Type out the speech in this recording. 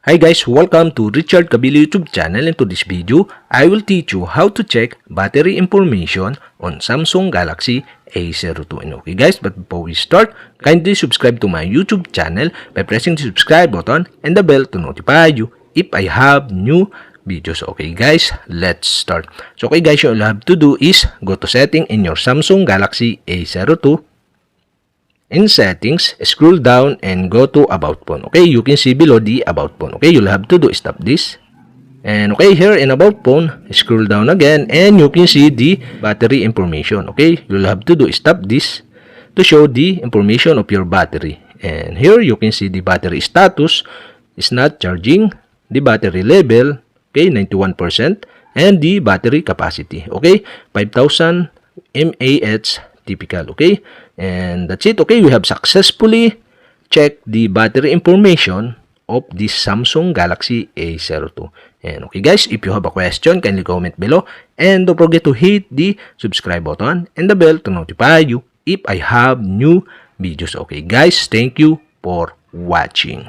Hi guys, welcome to Richard Cabile YouTube channel. In this video, I will teach you how to check battery information on Samsung Galaxy A02. And okay guys, but before we start, kindly subscribe to my YouTube channel by pressing the subscribe button and the bell to notify you if I have new videos. Okay guys, let's start. So okay guys, all you have to do is go to setting in your Samsung Galaxy A02. In settings, scroll down and go to about phone. Okay, you can see below the about phone. Okay, you'll have to do stop this. And okay, here in about phone, scroll down again and you can see the battery information. Okay, you'll have to do stop this to show the information of your battery. And here you can see the battery status is not charging, the battery level, okay, 91%, and the battery capacity, okay, 5000 mAh typical. Okay, and that's it. Okay, we have successfully checked the battery information of this Samsung Galaxy A02. And okay guys, if you have a question, kindly comment below and don't forget to hit the subscribe button and the bell to notify you if I have new videos. Okay guys, thank you for watching.